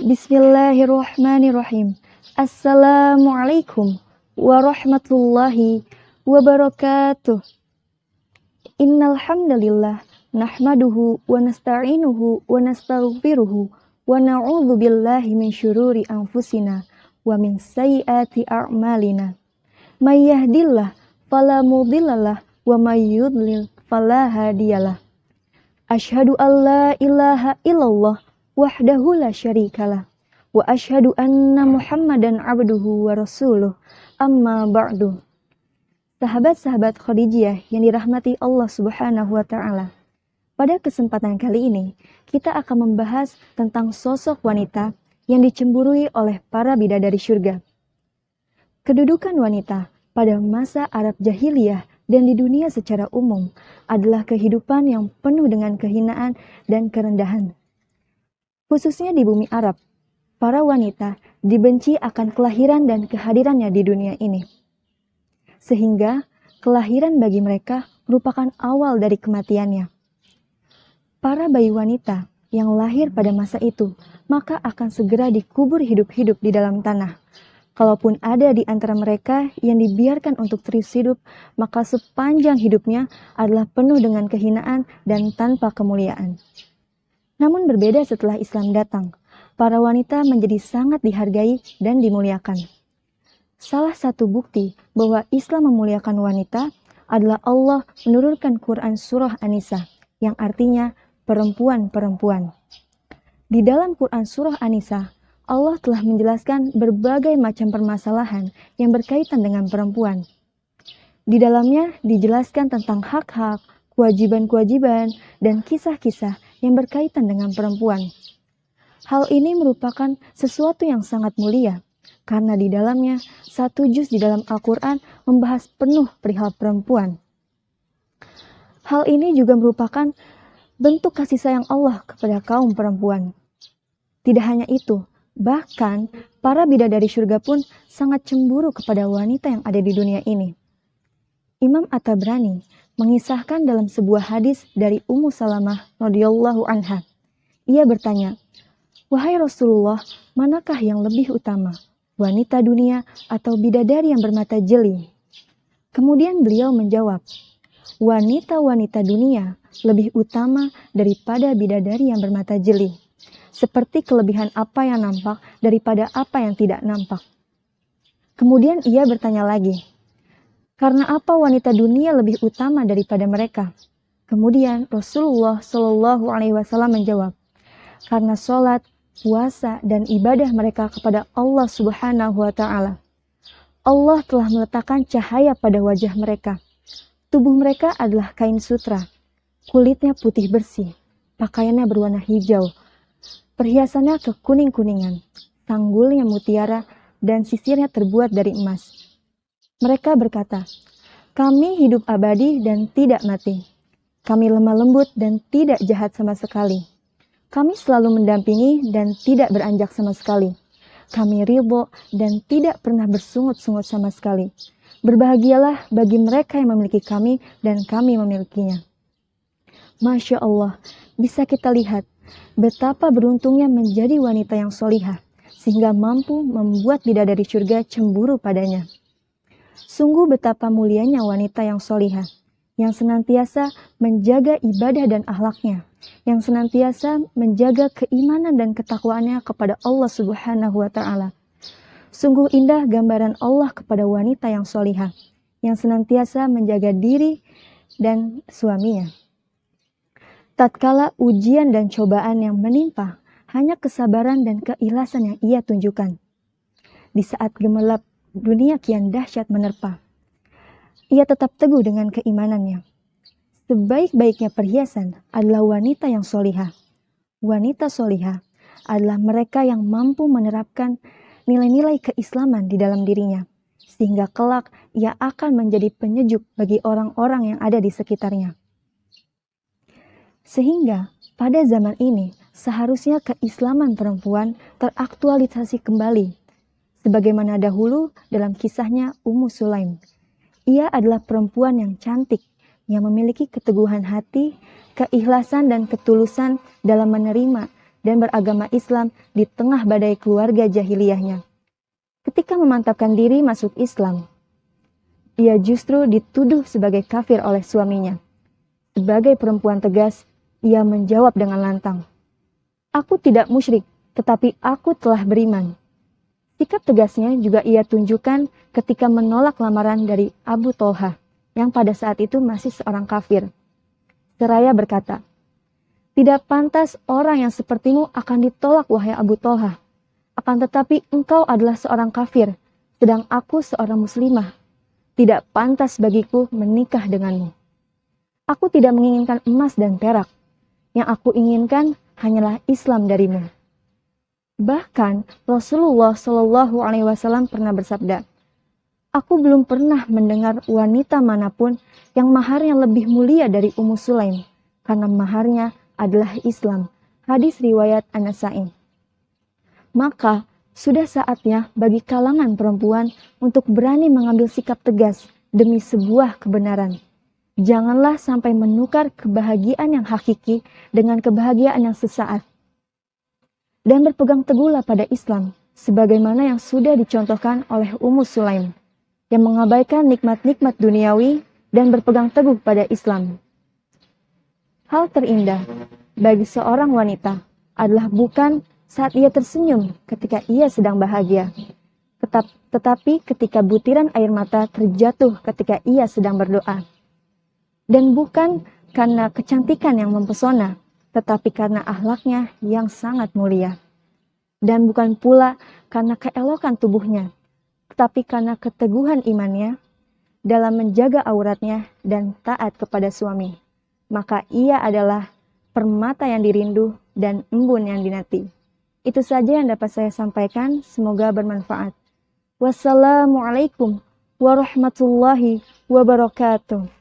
Bismillahirrahmanirrahim. Assalamualaikum warahmatullahi wabarakatuh. Innal hamdalillah nahmaduhu wa nasta'inuhu wa nastaghfiruhu wa na'udzu billahi min syururi anfusina wa min sayyiati a'malina. May yahdihillahu fala mudhillalah wa may yudlil fala hadiyalah. Asyhadu an la ilaha illallah wahdahu la syarikalah wa asyhadu anna Muhammadan abduhu wa rasuluh. Amma ba'du. Sahabat-sahabat Khadijah yang dirahmati Allah Subhanahu wa taala. Pada kesempatan kali ini, kita akan membahas tentang sosok wanita yang dicemburui oleh para bidadari syurga. Kedudukan wanita pada masa Arab Jahiliyah dan di dunia secara umum adalah kehidupan yang penuh dengan kehinaan dan kerendahan. Khususnya di bumi Arab, para wanita dibenci akan kelahiran dan kehadirannya di dunia ini. Sehingga kelahiran bagi mereka merupakan awal dari kematiannya. Para bayi wanita yang lahir pada masa itu, maka akan segera dikubur hidup-hidup di dalam tanah. Kalaupun ada di antara mereka yang dibiarkan untuk terus hidup, maka sepanjang hidupnya adalah penuh dengan kehinaan dan tanpa kemuliaan. Namun berbeda setelah Islam datang, para wanita menjadi sangat dihargai dan dimuliakan. Salah satu bukti bahwa Islam memuliakan wanita adalah Allah menurunkan Quran Surah An-Nisa, yang artinya perempuan-perempuan. Di dalam Quran Surah An-Nisa, Allah telah menjelaskan berbagai macam permasalahan yang berkaitan dengan perempuan. Di dalamnya dijelaskan tentang hak-hak, kewajiban-kewajiban, dan kisah-kisah yang berkaitan dengan perempuan. Hal ini merupakan sesuatu yang sangat mulia, karena di dalamnya satu juz di dalam Al-Quran membahas penuh perihal perempuan. Hal ini juga merupakan bentuk kasih sayang Allah kepada kaum perempuan. Tidak hanya itu, bahkan para bidadari syurga pun sangat cemburu kepada wanita yang ada di dunia ini. Imam At-Tabrani mengisahkan dalam sebuah hadis dari Ummu Salamah radhiyallahu anha. Ia bertanya, "Wahai Rasulullah, manakah yang lebih utama, wanita dunia atau bidadari yang bermata jeli?" Kemudian beliau menjawab, "Wanita-wanita dunia lebih utama daripada bidadari yang bermata jeli. Seperti kelebihan apa yang nampak daripada apa yang tidak nampak." Kemudian ia bertanya lagi, "Karena apa wanita dunia lebih utama daripada mereka?" Kemudian Rasulullah Shallallahu Alaihi Wasallam menjawab, "Karena sholat, puasa, dan ibadah mereka kepada Allah Subhanahu Wa Taala. Allah telah meletakkan cahaya pada wajah mereka. Tubuh mereka adalah kain sutra, kulitnya putih bersih, pakaiannya berwarna hijau, perhiasannya kekuning-kuningan, sanggulnya mutiara, dan sisirnya terbuat dari emas. Mereka berkata, kami hidup abadi dan tidak mati. Kami lemah lembut dan tidak jahat sama sekali. Kami selalu mendampingi dan tidak beranjak sama sekali. Kami ridho dan tidak pernah bersungut-sungut sama sekali. Berbahagialah bagi mereka yang memiliki kami dan kami memilikinya." Masya Allah, bisa kita lihat betapa beruntungnya menjadi wanita yang solihah, sehingga mampu membuat bidadari surga cemburu padanya. Sungguh betapa mulianya wanita yang solihah, yang senantiasa menjaga ibadah dan akhlaknya, yang senantiasa menjaga keimanan dan ketakwaannya kepada Allah Subhanahu wa Ta'ala. Sungguh indah gambaran Allah kepada wanita yang solihah, yang senantiasa menjaga diri dan suaminya. Tatkala ujian dan cobaan yang menimpa, hanya kesabaran dan keikhlasan yang ia tunjukkan. Di saat gemerlap dunia kian dahsyat menerpa, ia tetap teguh dengan keimanannya. Sebaik-baiknya perhiasan adalah wanita yang solihah. Wanita solihah adalah mereka yang mampu menerapkan nilai-nilai keislaman di dalam dirinya, sehingga kelak ia akan menjadi penyejuk bagi orang-orang yang ada di sekitarnya. Sehingga pada zaman ini seharusnya keislaman perempuan teraktualisasi kembali, sebagaimana dahulu dalam kisahnya Ummu Sulaim. Ia adalah perempuan yang cantik, yang memiliki keteguhan hati, keikhlasan dan ketulusan dalam menerima dan beragama Islam di tengah badai keluarga jahiliyahnya. Ketika memantapkan diri masuk Islam, ia justru dituduh sebagai kafir oleh suaminya. Sebagai perempuan tegas, ia menjawab dengan lantang, "Aku tidak musyrik, tetapi aku telah beriman." Sikap tegasnya juga ia tunjukkan ketika menolak lamaran dari Abu Thalhah, yang pada saat itu masih seorang kafir. Seraya berkata, "Tidak pantas orang yang sepertimu akan ditolak, wahai Abu Thalhah. Akan tetapi engkau adalah seorang kafir, sedang aku seorang muslimah. Tidak pantas bagiku menikah denganmu. Aku tidak menginginkan emas dan perak. Yang aku inginkan hanyalah Islam darimu." Bahkan Rasulullah Shallallahu Alaihi Wasallam pernah bersabda, "Aku belum pernah mendengar wanita manapun yang maharnya lebih mulia dari Ummu Sulaim, karena maharnya adalah Islam." Hadis riwayat An-Nasa'i. Maka sudah saatnya bagi kalangan perempuan untuk berani mengambil sikap tegas demi sebuah kebenaran. Janganlah sampai menukar kebahagiaan yang hakiki dengan kebahagiaan yang sesaat. Dan berpegang teguhlah pada Islam, sebagaimana yang sudah dicontohkan oleh Ummu Sulaim, yang mengabaikan nikmat-nikmat duniawi dan berpegang teguh pada Islam. Hal terindah bagi seorang wanita adalah bukan saat ia tersenyum ketika ia sedang bahagia, tetapi ketika butiran air mata terjatuh ketika ia sedang berdoa. Dan bukan karena kecantikan yang mempesona, tetapi karena akhlaknya yang sangat mulia. Dan bukan pula karena keelokan tubuhnya, tetapi karena keteguhan imannya dalam menjaga auratnya dan taat kepada suami. Maka ia adalah permata yang dirindu dan embun yang dinanti. Itu saja yang dapat saya sampaikan, semoga bermanfaat. Wassalamualaikum warahmatullahi wabarakatuh.